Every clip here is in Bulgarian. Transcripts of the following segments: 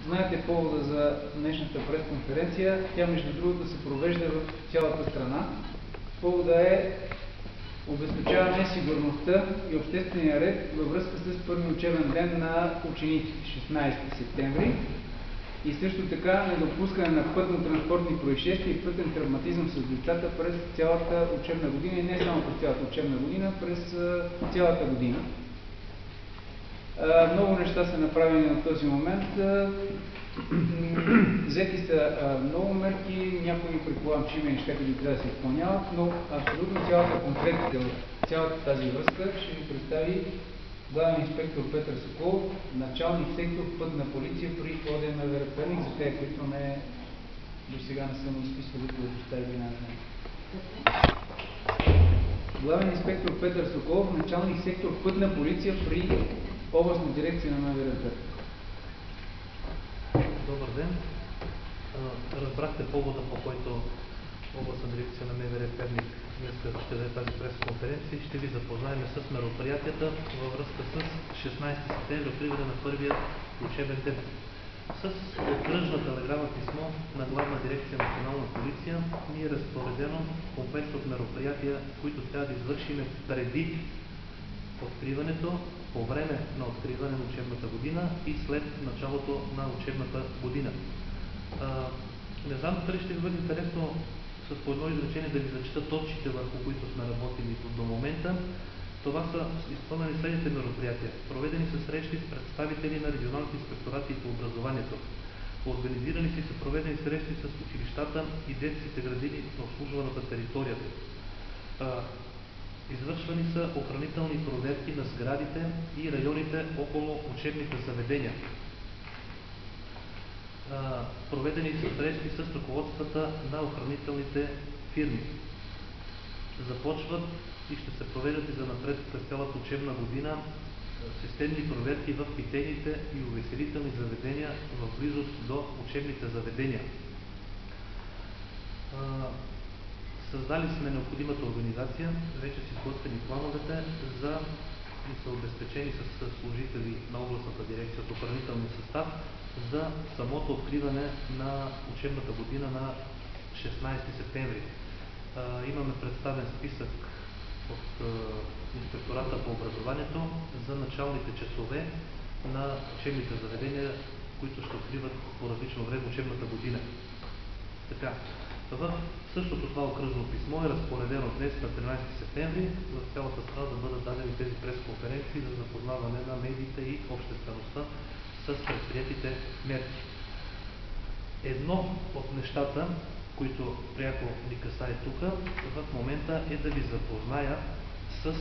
Знаете повода за днешната пресконференция. Тя, между другото, се провежда в цялата страна. Повода е обезпечаване сигурността и обществения ред във връзка с първи учебен ден на учениците, 16 септември. И също така недопускане на пътно-транспортни происшествия и пътен травматизъм с децата през цялата учебна година и не само през цялата учебна година, през цялата година. Много неща са направени на този момент. Взети са много мерки, някои предполагам, че има неща, които трябва да се изпълняват, но абсолютно цялата конкретика в цялата тази връзка ще ви представи главен инспектор Петър Соколов, началник сектор Пътна полиция при ОДМВР Перник, за тези, които до сега не съм изписвали да поставили на знание. Главен инспектор Петър Соколов, началник сектор Пътна полиция при областна дирекция на МВР Перник. Добър ден. Разбрахте повода, по който областна дирекция на МВР Перник днес ще даде тази пресконференция и ще ви запознаем с мероприятията във връзка с 16 септември, откриване на първия учебен ден. С окръжна телеграма писмо на Главна дирекция Национална полиция ни е разпоредено комплекс от мероприятия, които трябва да извършим преди откриването, по време на откриване на учебната година и след началото на учебната година. Не знам дали ще ви бъде интересно с по едно изречение да ви зачита точките, върху които сме работили до момента. Това са изпълнени следните мероприятия. Проведени са срещи с представители на регионалните инспекторати по образованието. Организирани са проведени срещи с училищата и детските градини на обслужваната територия. Извършвани са охранителни проверки на сградите и районите около учебните заведения. Проведени са срещи с ръководствата на охранителните фирми. Започват и ще се проведат и занапред през цялата учебна година системни проверки в питейните и увеселителни заведения в близост до учебните заведения. Създали сме необходимата организация, вече са изготвени плановете и са обезпечени с служители на областната дирекция от охранителния състав за самото откриване на учебната година на 16 септември. Имаме представен списък от инспектората по образованието за началните часове на учебните заведения, които ще откриват по различно време учебната година. Така, в същото това окръжно писмо е разпоредено днес на 13 септември в цялата страна да бъдат дадени тези пресконференции за запознаване на медиите и обществеността с предприетите мерки. Едно от нещата, които пряко ни касае тук, в момента е да ви запозная с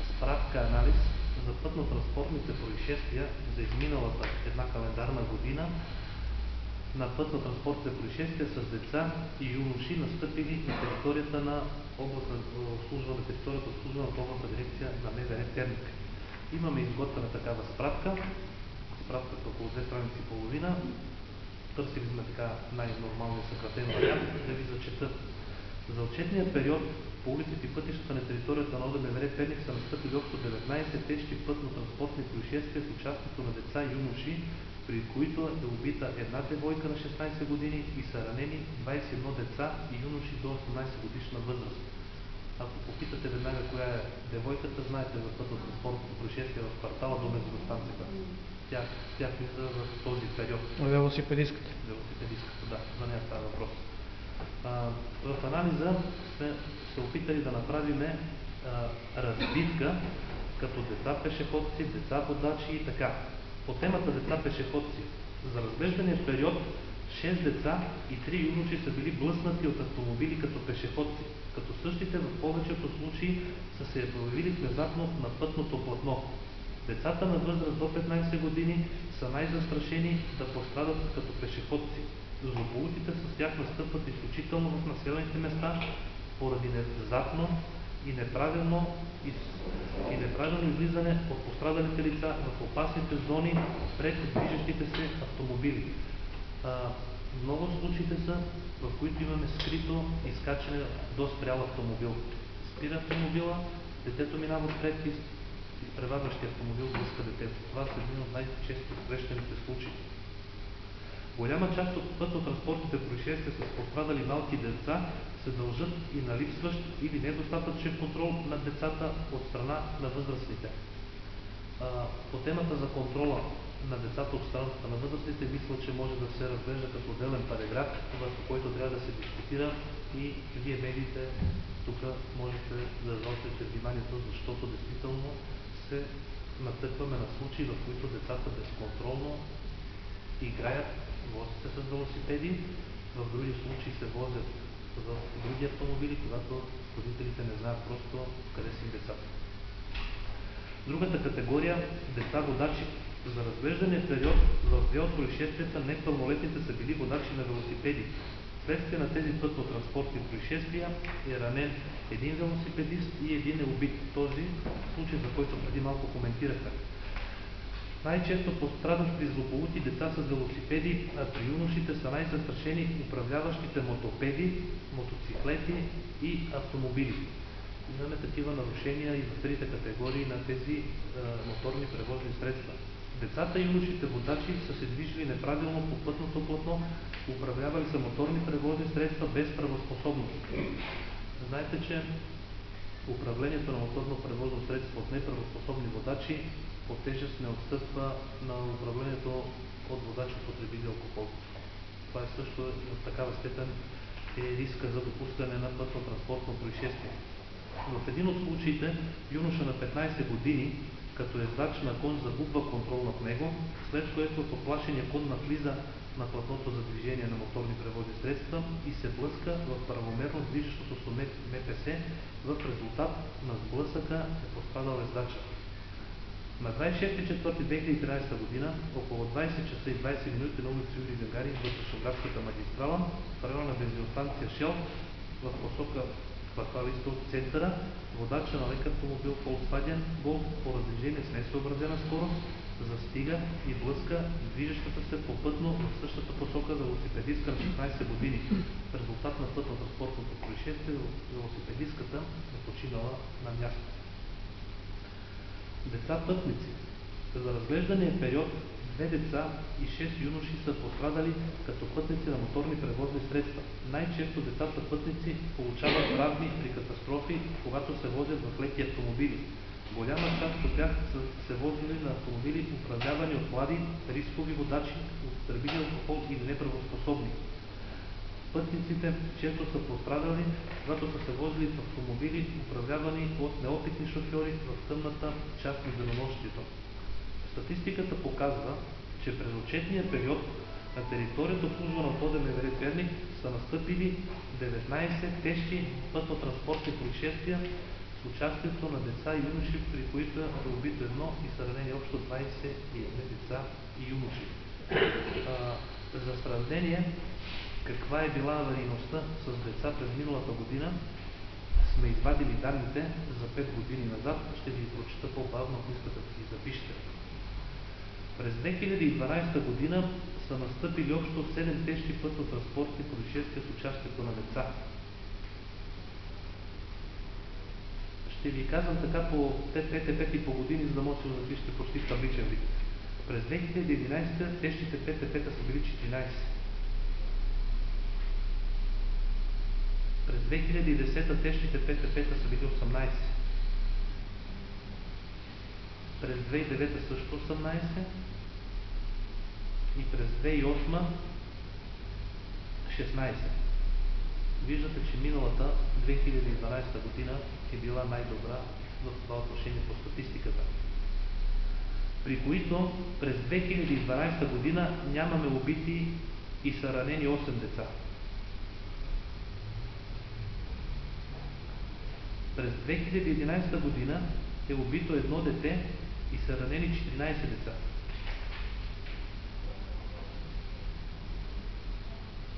справка-анализ за пътно-транспортните происшествия за изминалата една календарна година на пътно-транспортните происшествия с деца и юноши, настъпили на територията на обслужваната областна дирекция на МВР Перник. Имаме изготвена такава справка. Справката около 2 страници и половина. Търсили сме така най-нормалния съкратен вариант да ви зачета. За отчетния период по улиците и пътищата на територията на ОДМВР Перник са настъпили общо 19 тежки пътно-транспортни происшествия с участието на деца и юноши, при които е убита една девойка на 16 години и са ранени 21 деца и юноши до 18 годишна възраст. Ако попитате веднага коя е девойката, знаете за пътно-транспортното происшествие в квартала до бензиностанцията. Тя влиза в този период. Велосипедистката. Велосипедистката, да, за нея става въпрос. В анализа сме се опитали да направим разбивка като деца пешеходци, деца водачи и така. По темата деца пешеходци. За разглеждания период 6 деца и 3 юноши са били блъснати от автомобили като пешеходци, като същите в повечето случаи са се появили внезапно на пътното платно. Децата на възраст до 15 години са най-застрашени да пострадат като пешеходци. Злополуките с тях настъпват изключително в населените места поради внезапно и неправилно излизане от пострадалите лица в опасните зони пред движещите се автомобили. Много случаите са, в които имаме скрито изкачане до спрял автомобил. Спира автомобила, детето минава отпред и изпреварващия автомобил блъска детето. Това са един от най-често срещаните случаи. Голяма част от пътно-транспортните происшествия с пострадали малки деца се дължат и на липсващ или недостатъчен контрол над децата от страна на възрастните. По темата за контрола на децата от страната на възрастните, мисля, че може да се разглежда като отделен параграф, върху който трябва да се дискутира, и вие, медиите, тук можете да заострите вниманието, защото действително се натъкваме на случаи, в които децата безконтролно играят, возят се с велосипеди, в други случаи се возят в други автомобили, когато родителите не знаят просто къде са им децата. Другата категория – деца водачи. За разглеждания период в две от происшествията непълнолетните са били водачи на велосипеди. Вследствие на тези пътно-транспортни происшествия е ранен един велосипедист и един е убит. Този случай, за който преди малко коментирахме. Най-често пострадащи злополуки деца с велосипеди, а при юношите са най-застрашени управляващите мотопеди, мотоциклети и автомобили. Имаме такива нарушения и в трите категории на тези моторни превозни средства. Децата и юношите водачи са се движили неправилно по пътното платно, управлявали са моторни превозни средства без правоспособност. Знаете, че управлението на моторно превозно средство от неправоспособни водачи по тежест не отстъпва на управлението от водачи, потребили алкохол. Това е също в такава степен риска за допускане на пътно-транспортно происшествие. В един от случаите юноша на 15 години, като ездач на кон, загубва контрол над него, след което поплашения кон навлиза на платното за движение на моторни превозни средства и се блъска в правомерно движещото се МПС. В резултат на сблъсъка е пострадал ездача. На 26.04.2013 г. около 20 часа и 20 минути на улица Юрий Гагарин, вътрешноградската магистрала, в района на бензиностанция Shell, в посока квартал Изток от центъра, водача на лек автомобил Volkswagen Golf поради движение с несъобразена скорост застига и блъска движещата се попътно в същата посока велосипедистка на 16 години. В резултат на пътно-транспортното происшествие велосипедистката е починала на място. Деца пътници. За разглеждания период 2 деца и 6 юноши са пострадали като пътници на моторни превозни средства. Най-често децата пътници получават травми при катастрофи, когато се возят в леки автомобили. Голяма част от тях са се возили на автомобили, управлявани от млади, рискови водачи, употребили алкохол или неправоспособни. Пътниците често са пострадали, когато са се возили в автомобили, управлявани от неопитни шофьори в тъмната част на денонощието. Статистиката показва, че през отчетния период на територията, обслужвана от ОДМВР Перник, са настъпили 19 тежки пътно-транспортни происшествия с участието на деца и юноши, при които е убито едно и са ранени общо 21 деца и юноши. За сравнение, каква е била аварийността с деца през миналата година, сме извадили данните за 5 години назад. Ще ви прочета по-бавно, ако искате да ги запишете. През 2012 година са настъпили общо 7 тежки пътно-транспортни происшествия с участието на деца. Ще ви казвам така по 5 и по години, за да може да се запишете почти в табличен вид. През 2011 тежките ПТП-та са били 14. През 2010 тежките ПТП-та са били 18. През 2009 също 18. И през 2008 16. Виждате, че миналата 2012 година е била най-добра в това отношение по статистиката. При които през 2012 година нямаме убити и са ранени 8 деца. През 2011 година е убито едно дете и са ранени 14 деца.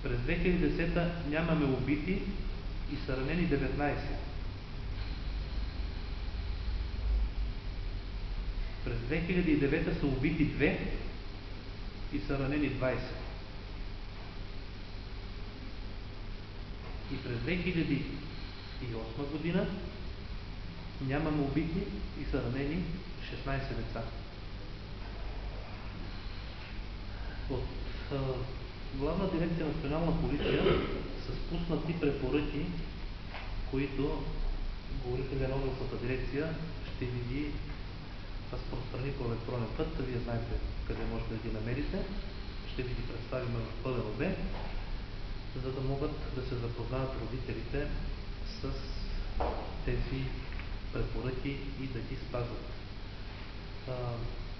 През 2010 нямаме убити и са ранени 19. През 2009 са убити 2 и са ранени 20. И през 2008 година нямаме убити и са ранени 16 деца. От Главна дирекция Национална полиция са спуснати препоръки, които говорителя на областната дирекция ще ви ги разпространи по електронен път. Вие знаете къде можете да ги намерите. Ще ви ги представим в пълен обем, за да могат да се запознаят родителите с тези препоръки и да ги спазват.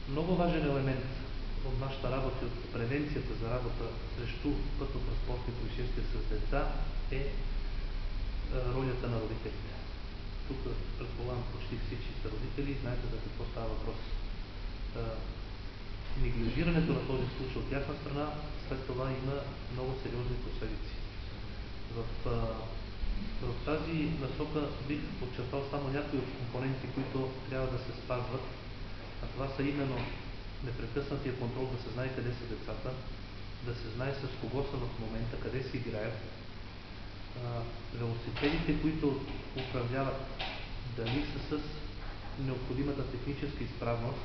Много важен елемент от нашата работа и от превенцията за работа срещу пътно-транспортни происшествия с деца е ролята на родителите. Тук предполагам почти всички са родители и знаете за какво става въпрос. Неглижирането на този случай от тяхна страна след това има много сериозни последици. В тази насока бих подчертал само някои от компоненти, които трябва да се спазват, а това са именно непрекъснатия контрол, да се знае къде са децата, да се знае с кого са в момента, къде си играят, велосипедите, които управляват, дали са с необходимата техническа изправност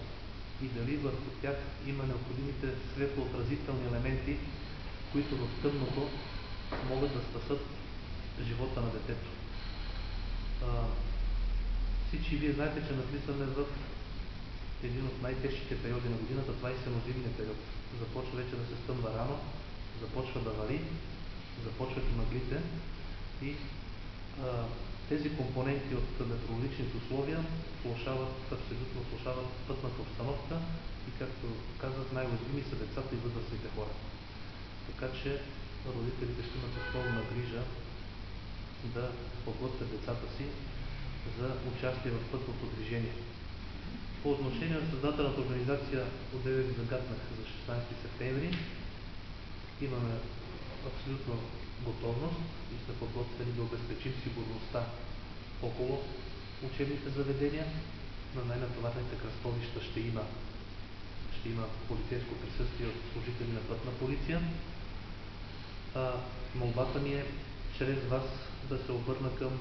и дали върху тях има необходимите светлоотразителни елементи, които в тъмното могат да спасат живота на детето. Всички вие знаете, че навлизаме в един от най-тежките периоди на годината, това е есенно-зимния период. Започва вече да се стъмва рано, започва да вали, започват и мъглите и тези компоненти от метеорологичните условия абсолютно влошават пътната обстановка и, както казах, най-уязвими са децата и възрастните хора. Така че родителите ще имат основна грижа да подготвят децата си за участие в пътното движение. По отношение на създателната организация, одеве ви загатнах за 16 септември, имаме абсолютно готовност и сме подготвени да обезпечим сигурността около учебните заведения. На най-натоварните кръстовища ще има полицейско присъствие от служители на пътна полиция. Молбата ми е чрез вас да се обърна към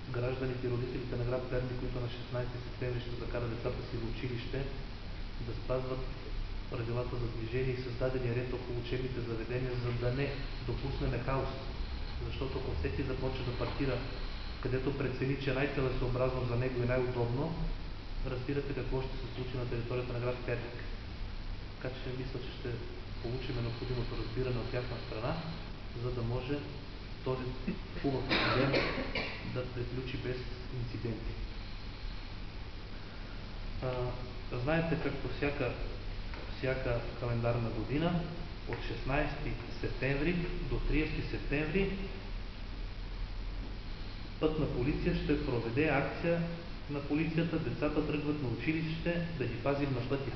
гражданите и родителите на град Перник, които на 16 септември ще закарат децата си в училище, да спазват правилата за движение и създадения ред около учебните заведения, за да не допуснем хаос. Защото ако всеки започне да паркира където прецени, че най-целесообразно за него и най-удобно, разбирате какво ще се случи на територията на град Перник. Така че мисля, че ще получим необходимото разбиране от тяхна страна, за да може този хубав ден да приключи без инциденти. Знаете, както всяка календарна година, от 16 септември до 30 септември Пътна полиция ще проведе акция на полицията, децата тръгват на училище, да ги пазим на пътя.